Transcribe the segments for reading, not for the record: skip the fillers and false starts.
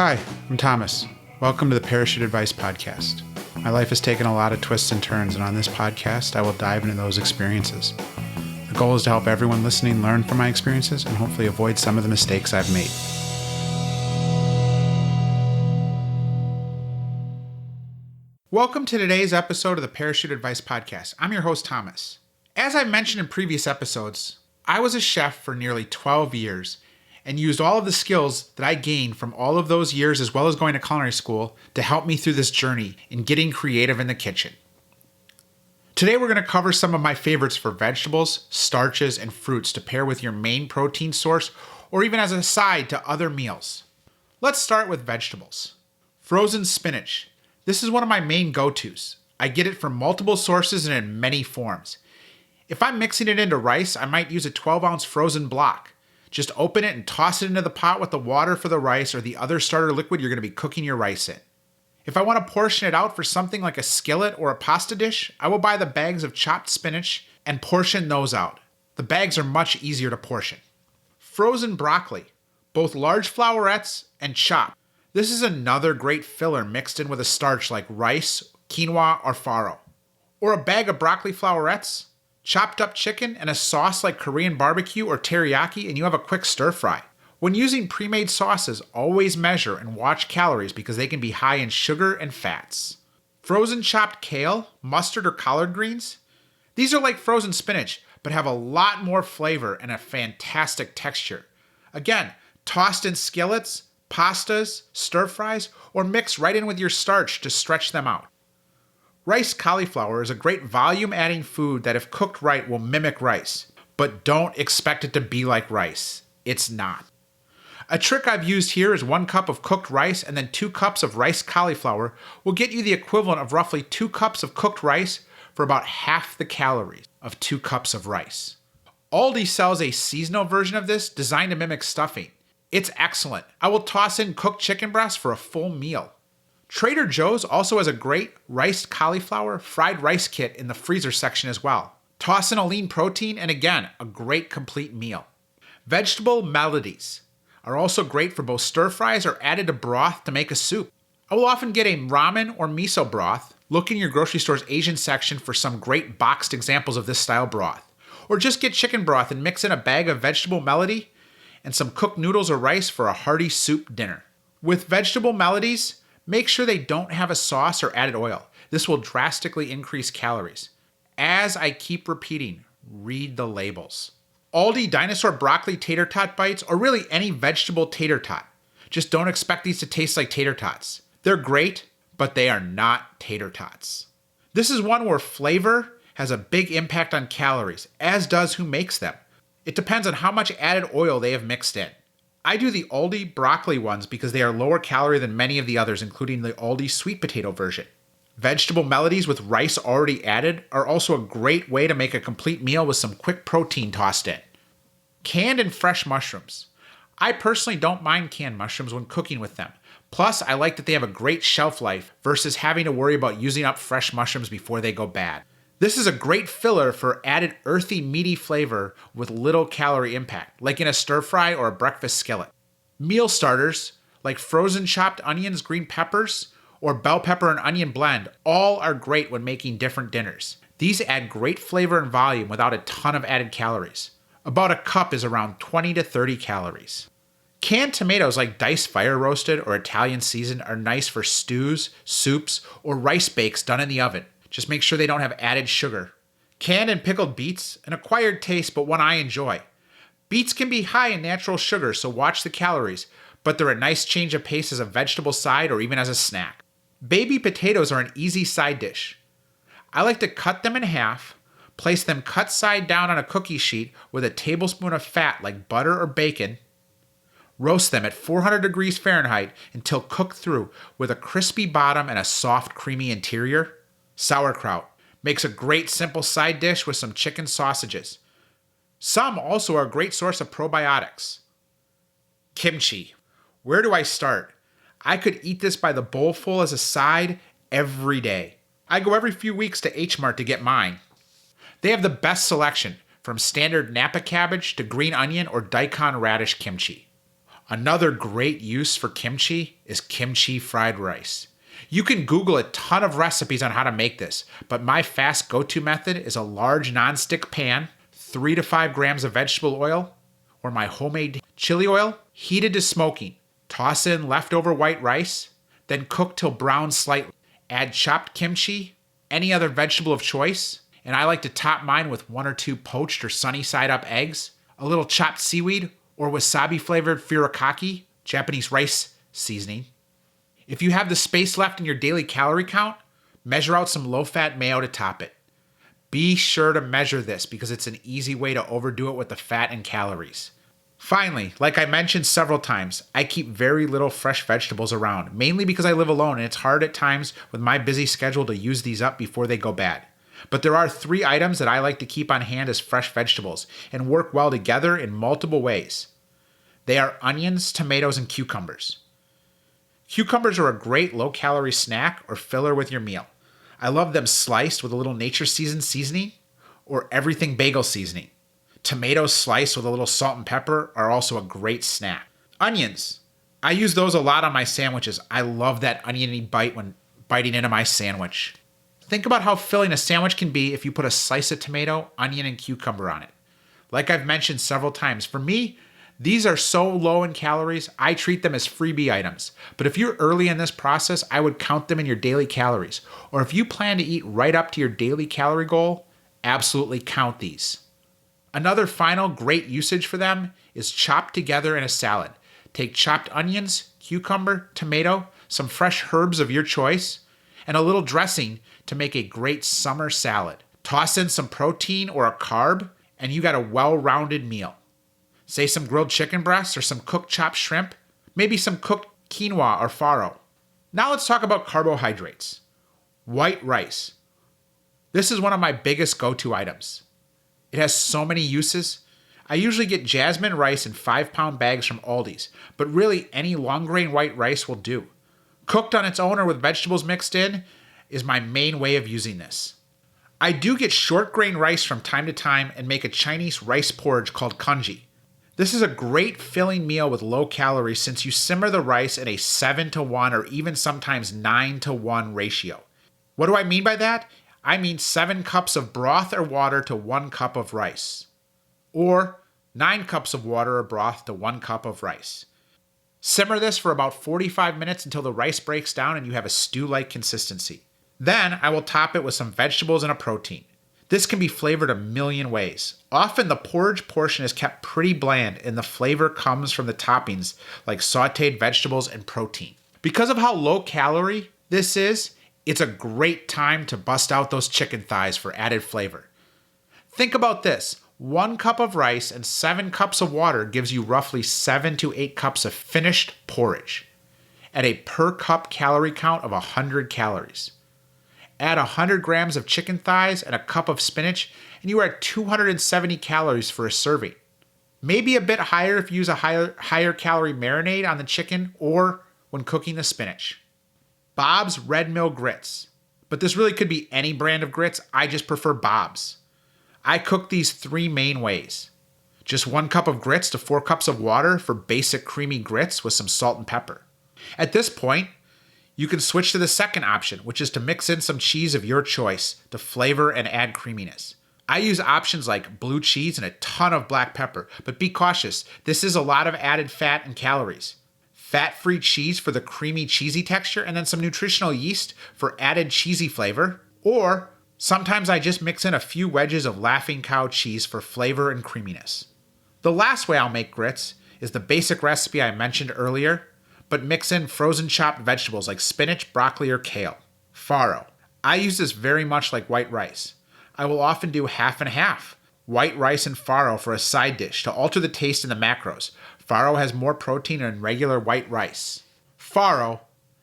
Hi, I'm Thomas. Welcome to the Parachute Advice Podcast. My life has taken a lot of twists and turns, and on this podcast, I will dive into those experiences. The goal is to help everyone listening learn from my experiences and hopefully avoid some of the mistakes I've made. Welcome to today's episode of the Parachute Advice Podcast. I'm your host, Thomas. As I've mentioned in previous episodes, I was a chef for nearly 12 years and used all of the skills that I gained from all of those years as well as going to culinary school to help me through this journey in getting creative in the kitchen. Today we're going to cover some of my favorites for vegetables, starches, and fruits to pair with your main protein source or even as a side to other meals. Let's start with vegetables. Frozen spinach. This is one of my main go-tos. I get it from multiple sources and in many forms. If I'm mixing it into rice, I might use a 12-ounce frozen block. Just open it and toss it into the pot with the water for the rice or the other starter liquid you're going to be cooking your rice in. If I want to portion it out for something like a skillet or a pasta dish, I will buy the bags of chopped spinach and portion those out. The bags are much easier to portion. Frozen broccoli, both large flowerets and chopped. This is another great filler mixed in with a starch like rice, quinoa, or farro. Or a bag of broccoli flowerets, chopped up chicken, and a sauce like Korean barbecue or teriyaki, and you have a quick stir fry. When using pre-made sauces, always measure and watch calories because they can be high in sugar and fats. Frozen chopped kale, mustard, or collard greens. These are like frozen spinach, but have a lot more flavor and a fantastic texture. Again, tossed in skillets, pastas, stir fries, or mix right in with your starch to stretch them out. Rice cauliflower is a great volume-adding food that if cooked right will mimic rice, but don't expect it to be like rice. It's not. A trick I've used here is 1 cup of cooked rice and then 2 cups of rice cauliflower will get you the equivalent of roughly 2 cups of cooked rice for about half the calories of 2 cups of rice. Aldi sells a seasonal version of this designed to mimic stuffing. It's excellent. I will toss in cooked chicken breast for a full meal. Trader Joe's also has a great riced cauliflower fried rice kit in the freezer section as well. Toss in a lean protein and again, a great complete meal. Vegetable melodies are also great for both stir fries or added to broth to make a soup. I will often get a ramen or miso broth. Look in your grocery store's Asian section for some great boxed examples of this style broth. Or just get chicken broth and mix in a bag of vegetable melody and some cooked noodles or rice for a hearty soup dinner. With vegetable melodies, make sure they don't have a sauce or added oil. This will drastically increase calories. As I keep repeating, read the labels. Aldi dinosaur broccoli tater tot bites, or really any vegetable tater tot. Just don't expect these to taste like tater tots. They're great, but they are not tater tots. This is one where flavor has a big impact on calories, as does who makes them. It depends on how much added oil they have mixed in. I do the Aldi broccoli ones because they are lower calorie than many of the others, including the Aldi sweet potato version. Vegetable melodies with rice already added are also a great way to make a complete meal with some quick protein tossed in. Canned and fresh mushrooms. I personally don't mind canned mushrooms when cooking with them. Plus, I like that they have a great shelf life versus having to worry about using up fresh mushrooms before they go bad. This is a great filler for added earthy, meaty flavor with little calorie impact, like in a stir fry or a breakfast skillet. Meal starters, like frozen chopped onions, green peppers, or bell pepper and onion blend, all are great when making different dinners. These add great flavor and volume without a ton of added calories. About a cup is around 20 to 30 calories. Canned tomatoes like diced fire roasted or Italian seasoned are nice for stews, soups, or rice bakes done in the oven. Just make sure they don't have added sugar. Canned and pickled beets, an acquired taste, but one I enjoy. Beets can be high in natural sugar, so watch the calories, but they're a nice change of pace as a vegetable side or even as a snack. Baby potatoes are an easy side dish. I like to cut them in half, place them cut side down on a cookie sheet with a tablespoon of fat like butter or bacon, roast them at 400 degrees Fahrenheit until cooked through with a crispy bottom and a soft, creamy interior. Sauerkraut makes a great simple side dish with some chicken sausages. Some also are a great source of probiotics. Kimchi. Where do I start? I could eat this by the bowlful as a side every day. I go every few weeks to H Mart to get mine. They have the best selection, from standard Napa cabbage to green onion or daikon radish kimchi. Another great use for kimchi is kimchi fried rice. You can Google a ton of recipes on how to make this, but my fast go-to method is a large nonstick pan, 3 to 5 grams of vegetable oil, or my homemade chili oil, heated to smoking. Toss in leftover white rice, then cook till brown slightly. Add chopped kimchi, any other vegetable of choice, and I like to top mine with 1 or 2 poached or sunny side up eggs, a little chopped seaweed, or wasabi flavored furikake, Japanese rice seasoning. If you have the space left in your daily calorie count, measure out some low-fat mayo to top it. Be sure to measure this because it's an easy way to overdo it with the fat and calories. Finally, like I mentioned several times, I keep very little fresh vegetables around, mainly because I live alone and it's hard at times with my busy schedule to use these up before they go bad. But there are 3 items that I like to keep on hand as fresh vegetables and work well together in multiple ways. They are onions, tomatoes, and cucumbers. Cucumbers are a great low-calorie snack or filler with your meal. I love them sliced with a little nature seasoned seasoning or everything bagel seasoning. Tomatoes sliced with a little salt and pepper are also a great snack. Onions. I use those a lot on my sandwiches. I love that oniony bite when biting into my sandwich. Think about how filling a sandwich can be if you put a slice of tomato, onion, and cucumber on it. Like I've mentioned several times, for me, these are so low in calories, I treat them as freebie items. But if you're early in this process, I would count them in your daily calories. Or if you plan to eat right up to your daily calorie goal, absolutely count these. Another final great usage for them is chopped together in a salad. Take chopped onions, cucumber, tomato, some fresh herbs of your choice, and a little dressing to make a great summer salad. Toss in some protein or a carb, and you got a well-rounded meal. Say some grilled chicken breasts or some cooked chopped shrimp, maybe some cooked quinoa or farro. Now let's talk about carbohydrates. White rice. This is one of my biggest go-to items. It has so many uses. I usually get jasmine rice in 5-pound bags from Aldi's, but really any long grain white rice will do. Cooked on its own or with vegetables mixed in is my main way of using this. I do get short grain rice from time to time and make a Chinese rice porridge called congee. This is a great filling meal with low calories since you simmer the rice in a 7-to-1 or even sometimes 9-to-1 ratio. What do I mean by that? I mean 7 cups of broth or water to 1 cup of rice. Or 9 cups of water or broth to 1 cup of rice. Simmer this for about 45 minutes until the rice breaks down and you have a stew-like consistency. Then I will top it with some vegetables and a protein. This can be flavored a million ways. Often the porridge portion is kept pretty bland and the flavor comes from the toppings like sauteed vegetables and protein. Because of how low calorie this is, it's a great time to bust out those chicken thighs for added flavor. Think about this. 1 cup of rice and 7 cups of water gives you roughly 7 to 8 cups of finished porridge at a per cup calorie count of 100 calories. Add 100 grams of chicken thighs and a cup of spinach, and you are at 270 calories for a serving. Maybe a bit higher if you use a higher calorie marinade on the chicken or when cooking the spinach. Bob's Red Mill Grits. But this really could be any brand of grits. I just prefer Bob's. I cook these 3 main ways. Just 1 cup of grits to 4 cups of water for basic creamy grits with some salt and pepper. At this point, you can switch to the second option, which is to mix in some cheese of your choice to flavor and add creaminess. I use options like blue cheese and a ton of black pepper, but be cautious. This is a lot of added fat and calories. Fat-free cheese for the creamy, cheesy texture, and then some nutritional yeast for added cheesy flavor. Or sometimes I just mix in a few wedges of Laughing Cow cheese for flavor and creaminess. The last way I'll make grits is the basic recipe I mentioned earlier, but mix in frozen chopped vegetables like spinach, broccoli, or kale. Farro. I use this very much like white rice. I will often do half and half. White rice and farro for a side dish to alter the taste and the macros. Farro has more protein than regular white rice. Farro,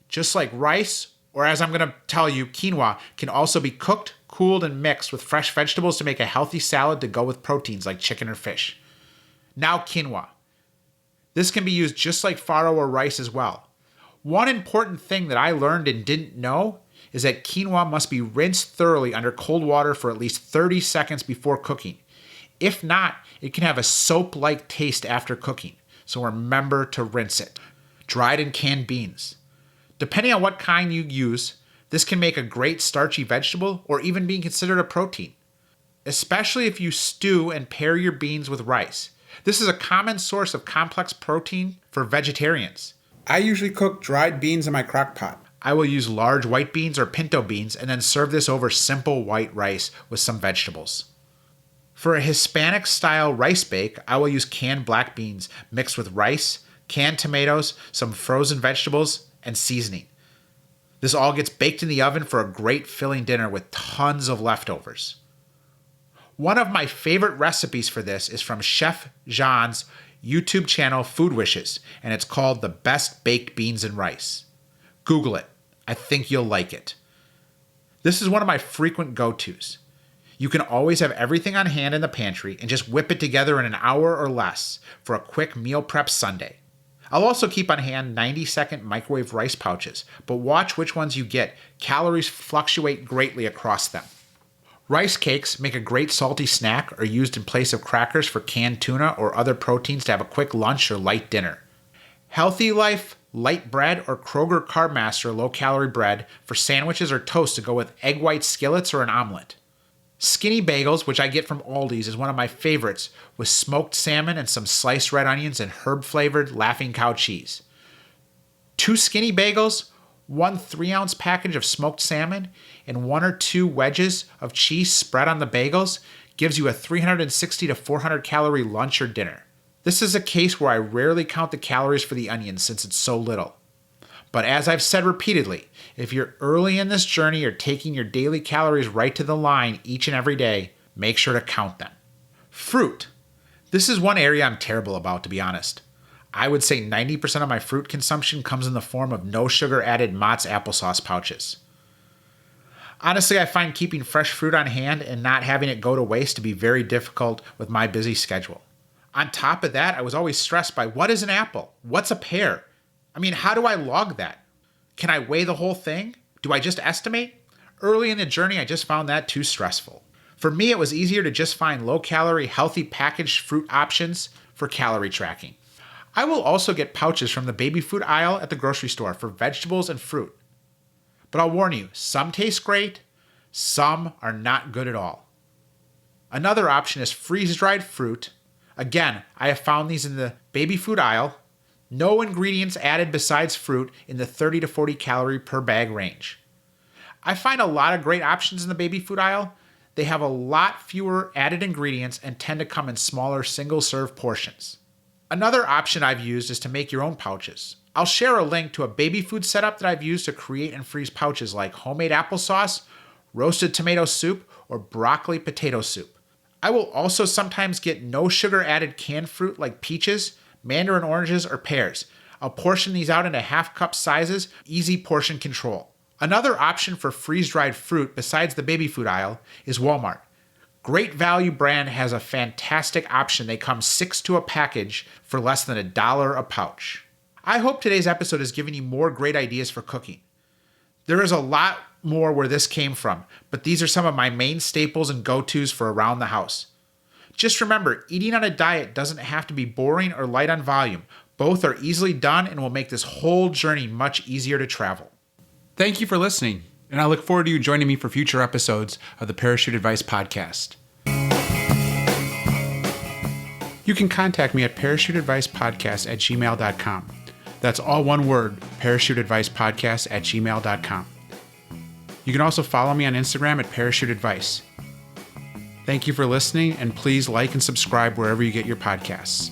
just like rice, or as I'm going to tell you, quinoa, can also be cooked, cooled, and mixed with fresh vegetables to make a healthy salad to go with proteins like chicken or fish. Now quinoa. This can be used just like farro or rice as well. One important thing that I learned and didn't know is that quinoa must be rinsed thoroughly under cold water for at least 30 seconds before cooking. If not, it can have a soap-like taste after cooking. so remember to rinse it. Dried and canned beans. Depending on what kind you use, this can make a great starchy vegetable or even be considered a protein, especially if you stew and pair your beans with rice. This is a common source of complex protein for vegetarians. I usually cook dried beans in my crock pot. I will use large white beans or pinto beans and then serve this over simple white rice with some vegetables. For a Hispanic-style rice bake, I will use canned black beans mixed with rice, canned tomatoes, some frozen vegetables, and seasoning. This all gets baked in the oven for a great filling dinner with tons of leftovers. One of my favorite recipes for this is from Chef Jean's YouTube channel Food Wishes, and it's called The Best Baked Beans and Rice. Google it. I think you'll like it. This is one of my frequent go-tos. You can always have everything on hand in the pantry and just whip it together in an hour or less for a quick meal prep Sunday. I'll also keep on hand 90-second microwave rice pouches, but watch which ones you get. Calories fluctuate greatly across them. Rice cakes make a great salty snack or used in place of crackers for canned tuna or other proteins to have a quick lunch or light dinner. Healthy Life light bread or Kroger Carb Master low-calorie bread for sandwiches or toast to go with egg white skillets or an omelet. Skinny bagels, which I get from Aldi's, is one of my favorites, with smoked salmon and some sliced red onions and herb-flavored Laughing Cow cheese. 2 skinny bagels, 1 3-ounce package of smoked salmon, and 1 or 2 wedges of cheese spread on the bagels gives you a 360 to 400 calorie lunch or dinner. This is a case where I rarely count the calories for the onions since it's so little. But as I've said repeatedly, if you're early in this journey or taking your daily calories right to the line each and every day, make sure to count them. Fruit. This is one area I'm terrible about, to be honest. I would say 90% of my fruit consumption comes in the form of no sugar added Mott's applesauce pouches. Honestly, I find keeping fresh fruit on hand and not having it go to waste to be very difficult with my busy schedule. On top of that, I was always stressed by what is an apple? What's a pear? I mean, how do I log that? Can I weigh the whole thing? Do I just estimate? Early in the journey, I just found that too stressful. For me, it was easier to just find low-calorie, healthy packaged fruit options for calorie tracking. I will also get pouches from the baby food aisle at the grocery store for vegetables and fruit. But I'll warn you, some taste great, some are not good at all. Another option is freeze-dried fruit. Again, I have found these in the baby food aisle. No ingredients added besides fruit in the 30 to 40 calorie per bag range. I find a lot of great options in the baby food aisle. They have a lot fewer added ingredients and tend to come in smaller single-serve portions. Another option I've used is to make your own pouches. I'll share a link to a baby food setup that I've used to create and freeze pouches like homemade applesauce, roasted tomato soup, or broccoli potato soup. I will also sometimes get no sugar added canned fruit like peaches, mandarin oranges, or pears. I'll portion these out into half-cup sizes, easy portion control. Another option for freeze-dried fruit besides the baby food aisle is Walmart. Great Value brand has a fantastic option. They come 6 to a package for less than $1 a pouch. I hope today's episode has given you more great ideas for cooking. There is a lot more where this came from, but these are some of my main staples and go-tos for around the house. Just remember, eating on a diet doesn't have to be boring or light on volume. Both are easily done and will make this whole journey much easier to travel. Thank you for listening, and I look forward to you joining me for future episodes of the Parachute Advice Podcast. You can contact me at parachuteadvicepodcast@gmail.com. That's all one word, parachuteadvicepodcast@gmail.com. You can also follow me on Instagram at Parachute Advice. Thank you for listening, and please like and subscribe wherever you get your podcasts.